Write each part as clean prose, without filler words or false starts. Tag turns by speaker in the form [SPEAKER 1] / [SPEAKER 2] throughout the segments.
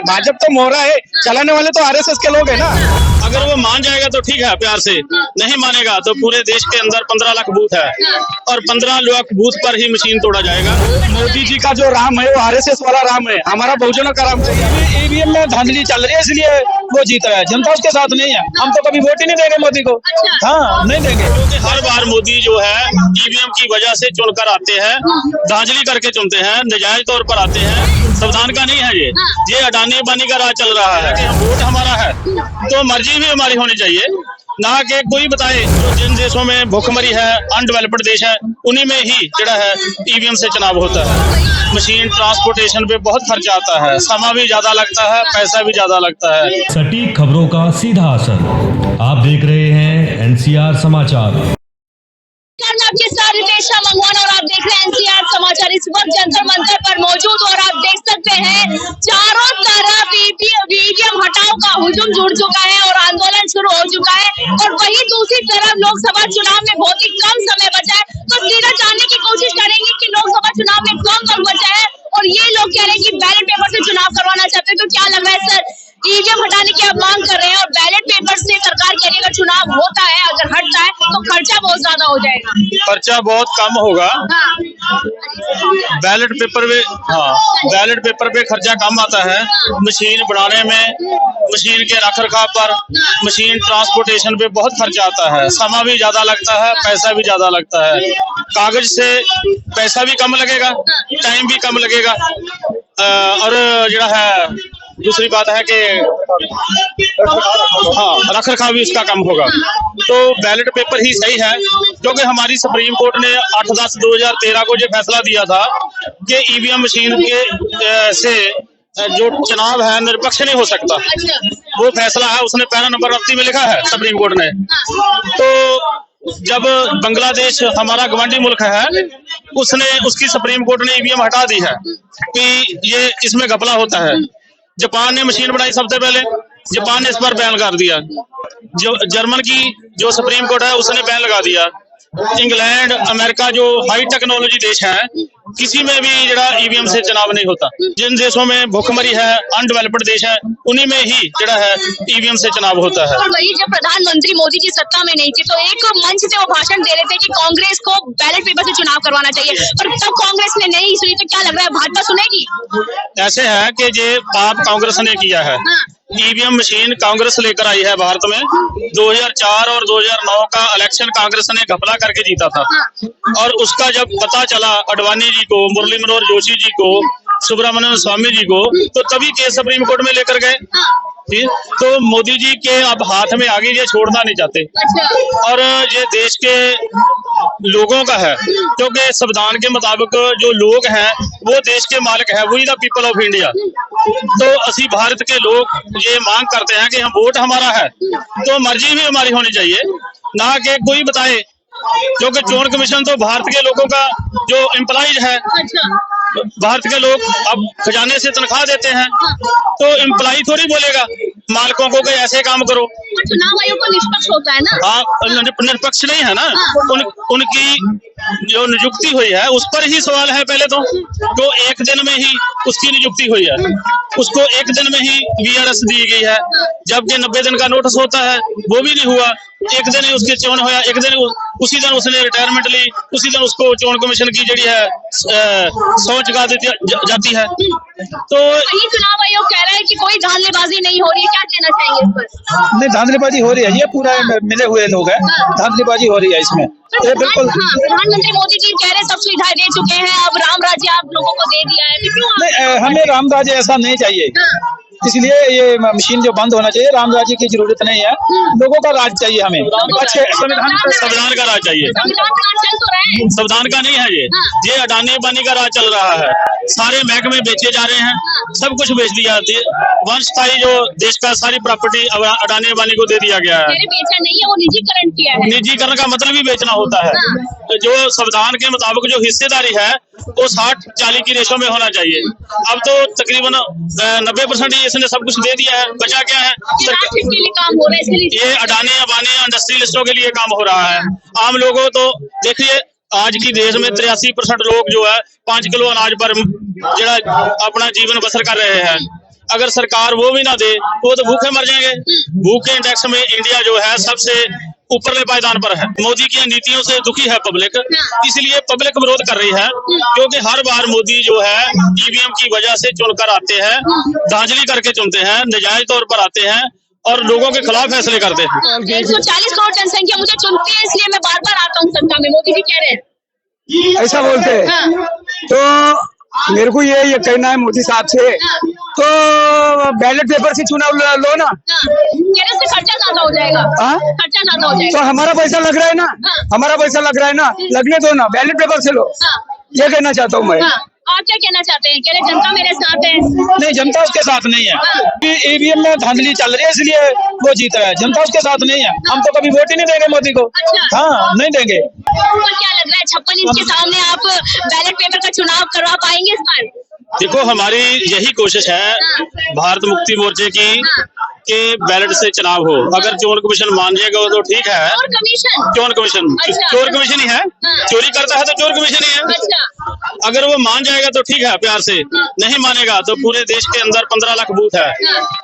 [SPEAKER 1] भाजपा तो मोहरा है, चलाने वाले तो आरएसएस के लोग है ना।
[SPEAKER 2] अगर वो मान जाएगा तो ठीक है प्यार से, नहीं मानेगा तो पूरे देश के अंदर 15 लाख बूथ है और 15 लाख बूथ पर ही मशीन तोड़ा जाएगा।
[SPEAKER 1] मोदी जी का जो राम है वो आरएसएस वाला राम है, हमारा बहुजनों का राम है। ईवीएम में धांधली चल रही है इसलिए वो जीत रहा है, जनता उसके साथ नहीं है। हम तो कभी वोट ही नहीं देंगे मोदी को। हाँ, नहीं देंगे,
[SPEAKER 2] क्योंकि हर बार मोदी जो है ईवीएम की वजह से चुनकर आते हैं, धांधली करके चुनते हैं, नजायज तौर पर आते हैं। संविधान का नहीं है ये अडानी अंबानी का राज चल रहा है कि वोट हमारा है तो मर्जी भी हमारी होनी चाहिए, ना कि कोई बताए। जो जिन देशों में भूखमरी है, अनडेवलप्ड देश है, उन्हीं में ही जड़ा है ईवीएम से चुनाव होता है। मशीन ट्रांसपोर्टेशन पे बहुत खर्चा आता है, समय भी ज्यादा लगता है, पैसा भी ज्यादा लगता है।
[SPEAKER 3] सटीक खबरों का सीधा असर। आप देख रहे हैं एनसीआर समाचार।
[SPEAKER 4] आपके साथ रितेशा मंगवान और आप देख रहे हैं एनसीआर समाचार। इस वक्त जंतर मंतर पर मौजूद और आप देख सकते हैं चारों तरफ ईवीएम हटाओ का हुजूम जुड़ चुका है और आंदोलन शुरू हो चुका है। और वहीं दूसरी तरफ लोकसभा चुनाव में बहुत ही कम समय बचा है, तो सीधा जानने की कोशिश करेंगे कि लोकसभा चुनाव में कम वक्त बचा है और ये लोग कह रहे हैं कि बैलेट पेपर से चुनाव करवाना चाहते हैं। तो क्या लग रहा है सर, ईवीएम हटाने की आप मांग कर रहे हैं और बैलेट पेपर से सरकार कह रही है अगर चुनाव होता है, अगर हटता है तो खर्चा बहुत ज्यादा हो जाएगा।
[SPEAKER 2] खर्चा बहुत कम होगा। बैलेट पेपर पे खर्चा कम आता है। मशीन बनाने में, मशीन के रख रखाव पर, मशीन ट्रांसपोर्टेशन पे बहुत खर्चा आता है, समय भी ज्यादा लगता है, पैसा भी ज्यादा लगता है। कागज से पैसा भी कम लगेगा, टाइम भी कम लगेगा और जो है दूसरी बात है कि रख रखाव भी उसका कम होगा। तो बैलेट पेपर ही सही है, क्योंकि हमारी सुप्रीम कोर्ट ने 8/10/2013 को जो फैसला दिया था कि ईवीएम मशीन के से जो चुनाव है निरपक्ष नहीं हो सकता, वो फैसला है उसने पैरा नंबर 38 में लिखा है सुप्रीम कोर्ट ने। तो जब बांग्लादेश हमारा गवांडी मुल्क है, उसकी सुप्रीम कोर्ट ने ईवीएम हटा दी है कि ये इसमें घपला होता है। जापान ने मशीन बनाई सबसे पहले, जापान ने इस पर बैन कर दिया। जो जर्मन की जो सुप्रीम कोर्ट है उसने बैन लगा दिया। इंग्लैंड, अमेरिका जो हाई टेक्नोलॉजी देश है, किसी में भी जरा ईवीएम से चुनाव नहीं होता। जिन देशों में भूखमरी है, अनडेवलप्ड देश है, उन्हीं में ही जरा है ईवीएम से चुनाव होता है।
[SPEAKER 4] और वही जब प्रधानमंत्री मोदी जी सत्ता में नहीं थे तो एक मंच से वो भाषण दे रहे थे कि कांग्रेस को बैलेट पेपर से चुनाव करवाना चाहिए, पर तब कांग्रेस ने नहीं सुनी। तो क्या लग रहा है भाजपा सुनेगी?
[SPEAKER 2] ऐसे है कि ये पाप कांग्रेस ने किया है। ईवीएम मशीन कांग्रेस लेकर आई है भारत में। 2004 और 2009 का इलेक्शन कांग्रेस ने घपला करके जीता था और उसका जब पता चला अडवाणी जी को, मुरली मनोहर जोशी जी को, सुब्रमण्यम स्वामी जी को, तो तभी केस सुप्रीम कोर्ट में लेकर गए। तो मोदी जी के अब हाथ में आगे ये छोड़ना नहीं चाहते और ये देश के लोगों का है, क्योंकि संविधान के मुताबिक जो लोग हैं वो देश के मालिक है, वही द पीपल ऑफ इंडिया। तो असी भारत के लोग ये मांग करते हैं कि हम वोट हमारा है तो मर्जी भी हमारी होनी चाहिए, ना कि कोई बताए। क्योंकि चुनाव कमीशन तो भारत के लोगों का जो एम्प्लॉइज है, भारत के लोग अब खजाने से तनख्वाह देते हैं, तो एम्प्लॉय थोड़ी बोलेगा मालिकों को कि ऐसे काम करो।
[SPEAKER 4] चुनाव आयोग को निष्पक्ष होता है ना।
[SPEAKER 2] हाँ, निष्पक्ष नहीं है ना। उनकी जो नियुक्ति हुई है उस पर ही सवाल है। पहले तो एक दिन में ही उसकी नियुक्ति हुई है, उसको एक दिन में ही वीआरएस दी गई है, जबकि 90 दिन का नोटिस होता है, वो भी नहीं हुआ। एक दिन ही उसके चुनाव होया, एक दिन उसी दिन उसने रिटायरमेंट ली, उसी दिन उसको चुनाव कमीशन की जड़ी है सौंच चुका देती जाती है। तो
[SPEAKER 4] ये चुनाव आयोग कह रहा है कि कोई धांधलीबाजी नहीं हो रही है, क्या कहना चाहेंगे इस पर?
[SPEAKER 1] नहीं, धांधलीबाजी हो रही है, ये पूरा मिले हुए लोग हैं, धांधलीबाजी हो रही है इसमें। ये बिल्कुल
[SPEAKER 4] प्रधानमंत्री मोदी जी कह रहे सब सुविधाएं दे चुके हैं, अब राम राज्य आप लोगों को दे दिया है, क्यों?
[SPEAKER 1] नहीं, हमें राम राज्य ऐसा नहीं चाहिए, इसलिए ये मशीन जो बंद होना चाहिए। राम राज्य की जरूरत नहीं है, लोगों का राज चाहिए हमें। अच्छे
[SPEAKER 2] संविधान का राज चाहिए। संविधान का नहीं है ये अडानी अंबानी का राज चल रहा है। सारे महकमे बेचे जा रहे हैं, सब कुछ बेच दिया। वंशस्थाई जो देश का सारी प्रॉपर्टी अडानी अंबानी को दे दिया गया है।
[SPEAKER 4] बेचा नहीं है, वो निजीकरण किया है।
[SPEAKER 2] निजीकरण का मतलब ही बेचना होता है। जो संविधान के मुताबिक जो हिस्सेदारी है वो 60-40 की रेशो में होना चाहिए। अब तो तकरीबन 90% इसने सब कुछ दे दिया है, बचा क्या है?
[SPEAKER 4] काम हो रहा है
[SPEAKER 2] ये अडानी अंबानी इंडस्ट्रियलिस्टों के लिए काम हो रहा है। आम लोगों तो देखिए आज की देश में 83% लोग जो है 5 किलो अनाज पर जरा अपना जीवन बसर कर रहे हैं। अगर सरकार वो भी ना दे वो तो भूखे मर जाएंगे। भूख के इंडेक्स में इंडिया जो है सबसे ऊपरले पायदान पर है। मोदी की नीतियों से दुखी है पब्लिक, इसलिए पब्लिक विरोध कर रही है, क्योंकि हर बार मोदी जो है ईवीएम की वजह से चुनकर आते हैं, धांधली करके चुनते हैं, नाजायज तौर पर आते हैं और लोगों के खिलाफ फैसले करते हैं।
[SPEAKER 4] 140 करोड़ जनसंख्या मुझे चुनती है, इसलिए मैं बार बार आता हूँ सत्ता में, मोदी जी कह रहे हैं।
[SPEAKER 1] ऐसा बोलते हैं।
[SPEAKER 4] हाँ,
[SPEAKER 1] तो मेरे को ये कहना है मोदी साहब से, तो बैलेट पेपर से चुनाव लो ना।
[SPEAKER 4] हाँ, कह रहे इससे खर्चा ज्यादा हो जाएगा।
[SPEAKER 1] हाँ?
[SPEAKER 4] खर्चा ज्यादा हो जाएगा।
[SPEAKER 1] तो हमारा पैसा लग रहा है ना,
[SPEAKER 4] हाँ।
[SPEAKER 1] हमारा पैसा लग रहा है ना, लगने दो ना, बैलेट पेपर से लो।
[SPEAKER 4] हाँ,
[SPEAKER 1] ये कहना चाहता हूँ मैं।
[SPEAKER 4] हाँ, आप क्या कहना चाहते हैं? कह रहे जनता मेरे साथ है।
[SPEAKER 1] नहीं, जनता उसके साथ नहीं है।
[SPEAKER 4] हाँ।
[SPEAKER 1] ईवीएम में धांधली चल रही है, इसलिए वो जीता है। जनता उसके साथ नहीं है। हम तो कभी वोट ही नहीं देंगे मोदी को।
[SPEAKER 4] अच्छा।
[SPEAKER 1] हाँ, नहीं देंगे।
[SPEAKER 4] आपको क्या लग रहा है 56 इंच के सामने आप बैलेट पेपर का चुनाव करवा पाएंगे इस बार?
[SPEAKER 2] देखो, हमारी यही कोशिश है भारत मुक्ति मोर्चे की कि बैलेट से चुनाव हो। अगर चोर कमीशन मान जाएगा तो ठीक है।
[SPEAKER 4] और कमीशन?
[SPEAKER 2] चोर कमीशन,
[SPEAKER 4] अच्छा।
[SPEAKER 2] चोर कमीशन ही है। चोरी करता है तो चोर कमीशन ही है।
[SPEAKER 4] अच्छा।
[SPEAKER 2] अगर वो मान जाएगा तो ठीक है, प्यार से। नहीं मानेगा तो पूरे देश के अंदर 15 लाख बूथ है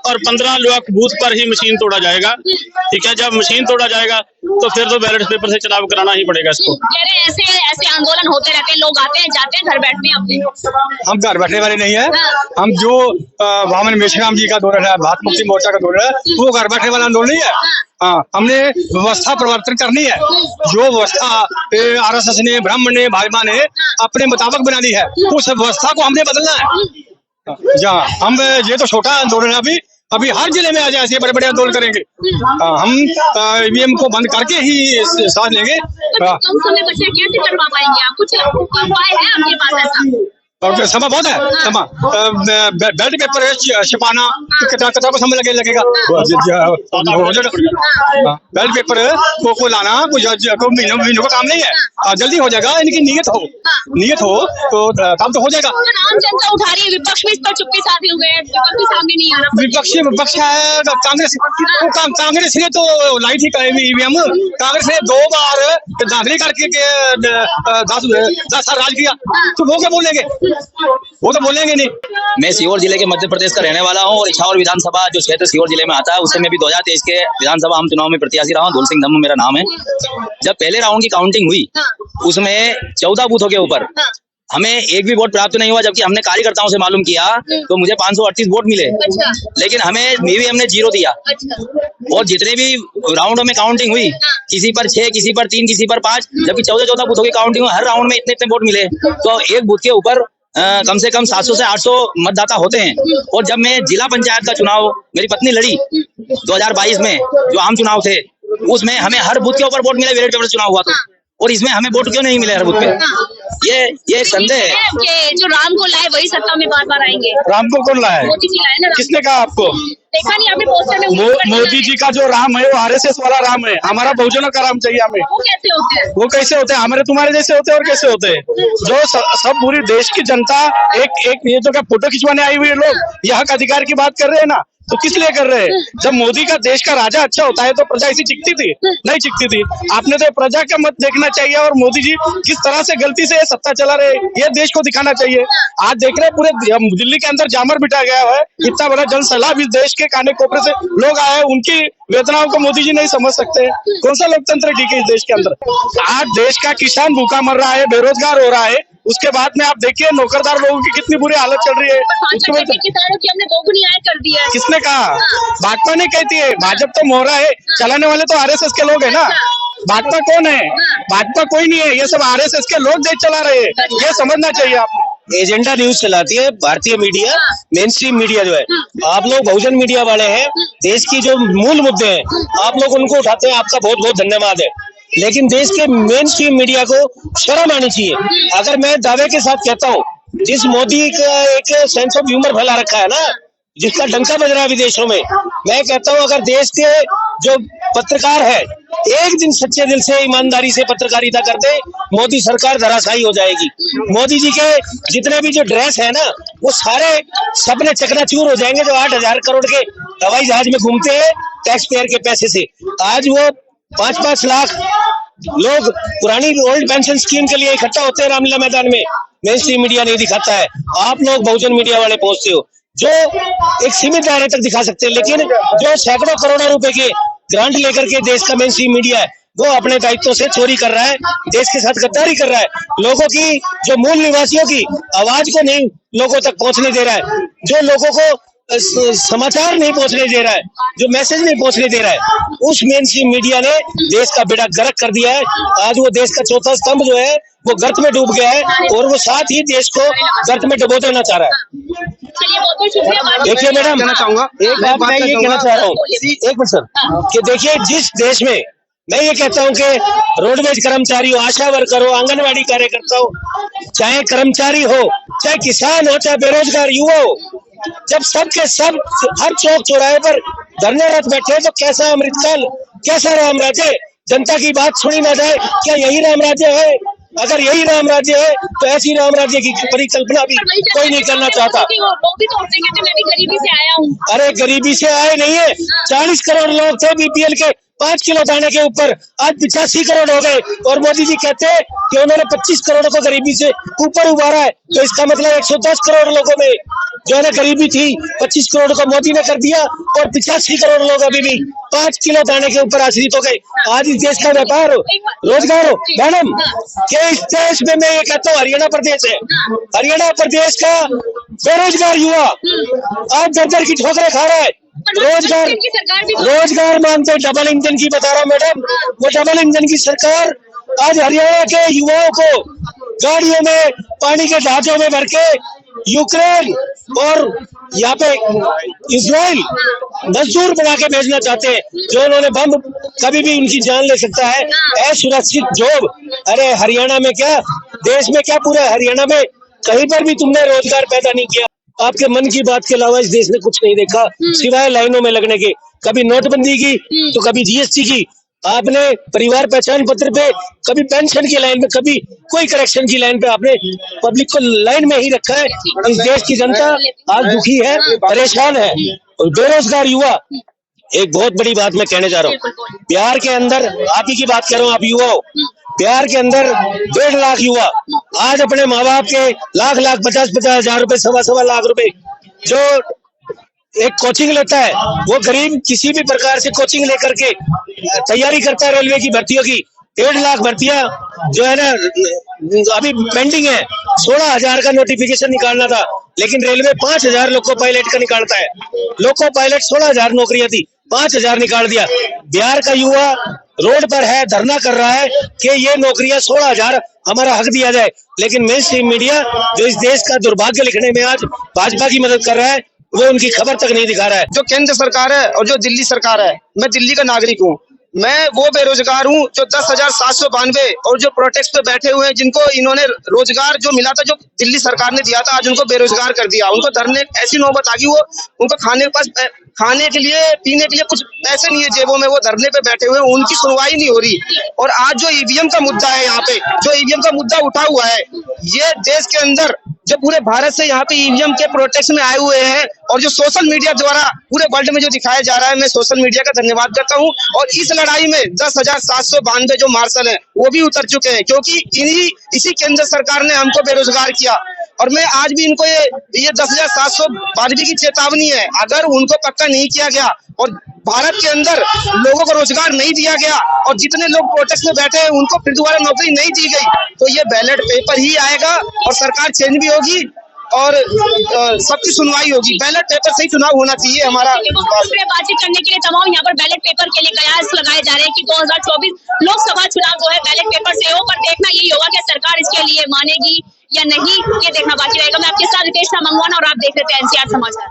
[SPEAKER 2] और 15 लाख बूथ पर ही मशीन तोड़ा जाएगा। ठीक है, जब मशीन तोड़ा जाएगा तो फिर तो बैलेट पेपर से चुनाव कराना ही पड़ेगा इसको।
[SPEAKER 4] कह रहे हैं ऐसे आंदोलन होते रहते हैं, लोग आते हैं जाते हैं, घर बैठते हैं अपने।
[SPEAKER 1] हम घर बैठने वाले नहीं है। हम जो वामन मेश्राम जी का आंदोलन है, भारत मुक्ति मोर्चा का आंदोलन है, वो घर बैठने वाला आंदोलन नहीं है। हाँ, हमने व्यवस्था परिवर्तन करनी है। जो व्यवस्था आरएसएस ने, ब्रह्म ने, भाजपा ने अपने मुताबिक बना दी है, उस व्यवस्था को हमने बदलना है। जहाँ हम ये तो छोटा आंदोलन है, अभी हर जिले में आज ऐसे बड़े बड़े आंदोलन करेंगे। हम ईवीएम को बंद करके ही साथ लेंगे।
[SPEAKER 4] कम समय बचे, कैसे करवा पाएंगे आप? कुछ उपाय है आपके पास ऐसा?
[SPEAKER 1] और समय बहुत है। बैलेट पेपर छिपाना कितना को समय लगेगा। बैलेट पेपर को लाना कुछ महीनों का काम नहीं है, जल्दी हो जाएगा। इनकी नीयत हो तो काम तो हो जाएगा।
[SPEAKER 4] आम जनता उठा रही है, विपक्ष में इस पर चुप्पी साधे हुए हैं, विपक्ष के सामने नहीं आ रहा।
[SPEAKER 1] विपक्ष है कांग्रेस ने तो लाई थी ईवीएम। कांग्रेस ने 2 बार धांधली करके 10 साल राज किया, तो वो क्या बोलेंगे? वो तो बोलेंगे नहीं।
[SPEAKER 5] मैं सीहोर जिले के मध्य प्रदेश का रहने वाला हूँ और इछावर विधानसभा जो क्षेत्र सीहोर जिले में आता है, उससे मैं भी 2023 के विधानसभा आम चुनाव में प्रत्याशी रहा हूँ। धूल सिंह धम्म मेरा नाम है। जब पहले राउंड की काउंटिंग हुई, उसमें 14 बूथों के ऊपर हमें एक भी वोट प्राप्त नहीं हुआ, जबकि हमने कार्यकर्ताओं से मालूम किया तो मुझे 538 वोट मिले।
[SPEAKER 4] अच्छा।
[SPEAKER 5] लेकिन हमें ईवीएम ने 0 दिया।
[SPEAKER 4] अच्छा।
[SPEAKER 5] और जितने भी राउंडों में काउंटिंग हुई, किसी पर 6, किसी पर 3, किसी पर 5, जबकि 14 बूथों की काउंटिंग हुई, हर राउंड में इतने वोट मिले। तो एक बूथ के ऊपर कम से कम 700 से 800 मतदाता होते हैं। और जब मैं जिला पंचायत का चुनाव मेरी पत्नी लड़ी 2022 में, जो आम चुनाव थे, उसमें हमें हर बूथ के ऊपर वोट मिले। बैलेट पेपर चुनाव हुआ तो, और इसमें हमें वोट क्यों नहीं मिले हर बूथ पे? ये एक संदेह है
[SPEAKER 4] कि जो राम को लाए वही सत्ता में बार बार आएंगे।
[SPEAKER 1] राम को कौन लाया है?
[SPEAKER 4] मोदी जी लाए ना।
[SPEAKER 1] किसने कहा आपको?
[SPEAKER 4] देखा नहीं आपने पोस्टर में?
[SPEAKER 1] मोदी जी का जो राम है वो आरएसएस वाला राम है। हमारा बहुजनों का राम चाहिए हमें।
[SPEAKER 4] वो कैसे होते हैं?
[SPEAKER 1] वो कैसे होते हैं? हमारे तुम्हारे जैसे होते हैं। और कैसे होते हैं? जो सब पूरी देश की जनता एक ये जो क्या फोटो खिंचवाने आई हुई है लोग, यहाँ का अधिकार की बात कर रहे हैं ना, तो किस लिए कर रहे हैं? जब मोदी का देश का राजा अच्छा होता है तो प्रजा ऐसी चिकती थी? नहीं चिकती थी। आपने तो प्रजा का मत देखना चाहिए और मोदी जी किस तरह से गलती से सत्ता चला रहे, ये देश को दिखाना चाहिए। आज देख रहे हैं पूरे दिल्ली के अंदर जामर बिठा गया है। इतना बड़ा जन सैलाब इस देश के काने कोपरे से लोग आए, उनकी वेदनाओं को मोदी जी नहीं समझ सकते। कौन सा लोकतंत्र ठीक है इस देश के अंदर? आज देश का किसान भूखा मर रहा है, बेरोजगार हो रहा है। उसके बाद में आप देखिए नौकरदार लोगों की कितनी बुरी हालत चल रही है।
[SPEAKER 4] किसानों की हमने दोगुनी आय कर दी है।
[SPEAKER 1] किसने कहा? भाजपा नहीं कहती है। भाजपा तो मोहरा है, चलाने वाले तो आरएसएस के लोग है ना। भाजपा कौन है? भाजपा कोई नहीं है, ये सब आरएसएस के लोग देश चला रहे हैं। ये समझना चाहिए आपको।
[SPEAKER 6] एजेंडा न्यूज चलाती है भारतीय मीडिया, मेन स्ट्रीम मीडिया जो है। आप लोग बहुजन मीडिया वाले हैं, देश की जो मूल मुद्दे हैं आप लोग उनको उठाते हैं, आपका बहुत बहुत धन्यवाद है। लेकिन देश के मेन स्ट्रीम मीडिया को शर्म आनी चाहिए। अगर मैं दावे के साथ कहता हूँ, जिस मोदी का एक सेंस ऑफ ह्यूमर फैला रखा है ना, जिसका डंका बज रहा है विदेशों में, मैं कहता हूँ अगर देश के जो पत्रकार है एक दिन सच्चे दिल से ईमानदारी से पत्रकारिता करते, मोदी सरकार धराशायी हो जाएगी। मोदी जी के जितने भी जो ड्रेस है ना, वो सारे सपने चकनाचूर हो जाएंगे। जो 8,000 करोड़ के हवाई जहाज में घूमते हैं टैक्स पेयर के पैसे से, आज वो 5-5 लाख लोग पुरानी ओल्ड पेंशन स्कीम के लिए इकट्ठा होते हैं रामलीला मैदान में। मेन स्ट्रीम मीडिया नहीं दिखाता है, आप लोग बहुजन मीडिया वाले पहुंचते हो। जो एक सीमित दायरे तक दिखा सकते हैं, लेकिन जो सैकड़ों करोड़ों रुपए के ग्रांट लेकर के देश का मेन स्ट्रीम मीडिया है वो अपने दायित्व से चोरी कर रहा है, देश के साथ गद्दारी कर रहा है, लोगों की जो मूल निवासियों की आवाज को नहीं लोगों तक पहुंचने दे रहा है, जो लोगों को समाचार नहीं पहुंचने दे रहा है, जो मैसेज नहीं पहुंचने दे रहा है, उस मेन स्ट्रीम मीडिया ने देश का बेड़ा गर्क कर दिया है। आज वो देश का चौथा स्तंभ जो है वो गर्त में डूब गया है और वो साथ ही देश को गर्त में डुबो देना चाह रहा है।
[SPEAKER 4] चलिए बहुत बहुत शुक्रिया।
[SPEAKER 6] देखिए मैडम, एक बात मैं ये कहना चाह रहा हूँ, एक मिनट सर, कि देखिए जिस देश में मैं ये कहता हूँ कि रोडवेज कर्मचारी हो, आशा वर्कर हो, आंगनवाड़ी कार्यकर्ता हो, चाहे कर्मचारी हो, चाहे किसान हो, चाहे बेरोजगार युवा हो, जब सब के सब हर चौक चौराहे पर धरने रत बैठे तो कैसा अमृतकाल, कैसा राम राज्य, जनता की बात सुनी ना जाए, क्या यही राम राज्य है? अगर यही राम राज्य है तो ऐसी राम राज्य की परिकल्पना भी कोई नहीं करना चाहता।
[SPEAKER 4] लोग भी तो होते हैं, मैं भी गरीबी से आया हूँ।
[SPEAKER 6] अरे गरीबी से आए नहीं है, 40 करोड़ लोग थे बीपीएल के 5 किलो दाने के ऊपर, आज 85 करोड़ हो गए और मोदी जी कहते हैं कि उन्होंने 25 करोड़ को गरीबी से ऊपर उबारा है, तो इसका मतलब 110 करोड़ लोगों में जो है ना गरीबी थी, 25 करोड़ को मोदी ने कर दिया और 85 करोड़ लोग अभी भी 5 किलो दाने के ऊपर आश्रित हो गए। आज इस देश का व्यापार हो, रोजगार हो मैडम, के इस देश में मैं ये कहता हूँ हरियाणा प्रदेश है, हरियाणा प्रदेश का बेरोजगार युवा आज दर की ठोकरें खा रहा है। रोजगार मांगते डबल इंजन की बता रहा हूँ मैडम, वो डबल इंजन की सरकार आज हरियाणा के युवाओं को गाड़ियों में पानी के ढांचों में भर के यूक्रेन और यहाँ पे इजराइल मजदूर बना के भेजना चाहते हैं, जो उन्होंने बम कभी भी उनकी जान ले सकता है, असुरक्षित जॉब। अरे हरियाणा में क्या, देश में क्या, पूरे हरियाणा में कहीं पर भी तुमने रोजगार पैदा नहीं किया। आपके मन की बात के अलावा इस देश ने कुछ नहीं देखा सिवाय लाइनों में लगने के, कभी नोटबंदी की तो कभी जीएसटी की, आपने परिवार पहचान पत्र पे कभी पेंशन की लाइन पे, कभी कोई करेक्शन की लाइन पे, आपने पब्लिक को लाइन में ही रखा है। इस देश की जनता आज दुखी है, परेशान है और बेरोजगार युवा। एक बहुत बड़ी बात मैं कहने जा रहा हूँ, बिहार के अंदर आप ही की बात कर रहा हूँ, आप युवा हो, बिहार के अंदर 1.5 लाख युवा आज अपने माँ बाप के लाख 50 हजार रुपए, 1.25 लाख रुपए जो एक कोचिंग लेता है, वो गरीब किसी भी प्रकार से कोचिंग लेकर के तैयारी करता है रेलवे की भर्तियों की। 1.5 लाख भर्तियां जो है ना अभी पेंडिंग है। 16,000 का नोटिफिकेशन निकालना था, लेकिन रेलवे 5,000 लोको पायलट का निकालता है। लोको पायलट 16,000 नौकरियां थी, 5,000 निकाल दिया। बिहार का युवा रोड पर है, धरना कर रहा है कि ये नौकरियां 16,000 हमारा हक दिया जाए, लेकिन मेन स्ट्रीम मीडिया जो इस देश का दुर्भाग्य लिखने में आज भाजपा की मदद कर रहा है, वो उनकी खबर तक नहीं दिखा रहा है।
[SPEAKER 7] जो केंद्र सरकार है और जो दिल्ली सरकार है, मैं दिल्ली का नागरिक हूँ, मैं वो बेरोजगार हूँ जो 10,792 और जो प्रोटेस्ट पे बैठे हुए हैं, जिनको इन्होंने रोजगार जो मिला था, जो दिल्ली सरकार ने दिया था, आज उनको बेरोजगार कर दिया। उनको धरने ऐसी नौबत आ गई, वो उनको खाने के लिए पीने के लिए कुछ पैसे नहीं है जेबों में, वो धरने पे बैठे हुए हैं, उनकी सुनवाई नहीं हो रही। और आज जो ईवीएम का मुद्दा है, यहाँ पे जो ईवीएम का मुद्दा उठा हुआ है, ये देश के अंदर जो पूरे भारत से यहाँ पे ईवीएम के प्रोटेस्ट में आए हुए हैं और जो सोशल मीडिया द्वारा पूरे वर्ल्ड में जो दिखाया जा रहा है, मैं सोशल मीडिया का धन्यवाद करता हूँ। और इस लड़ाई में 10,792 जो मार्शल हैं वो भी उतर चुके हैं, क्योंकि इसी केंद्र सरकार ने हमको बेरोजगार किया। और मैं आज भी इनको ये 10,792 की चेतावनी है, अगर उनको पक्का नहीं किया गया और भारत के अंदर लोगों को रोजगार नहीं दिया गया और जितने लोग प्रोटेस्ट में बैठे हैं उनको फिर दोबारा नौकरी नहीं दी गई, तो ये बैलेट पेपर ही आएगा और सरकार चेंज भी होगी और सबकी सुनवाई होगी। बैलेट पेपर से ही चुनाव होना चाहिए हमारा।
[SPEAKER 4] बातचीत करने के लिए तमाम यहाँ पर बैलेट पेपर के लिए कयास लगाए जा रहे हैं कि 2024 लोकसभा चुनाव जो है बैलेट पेपर से हो, पर देखना यही होगा कि सरकार इसके लिए मानेगी या नहीं, ये देखना बाकी रहेगा। मैं आपके साथ रितेश मंगवाना और आप देख रहे थे एनसीआर समाचार।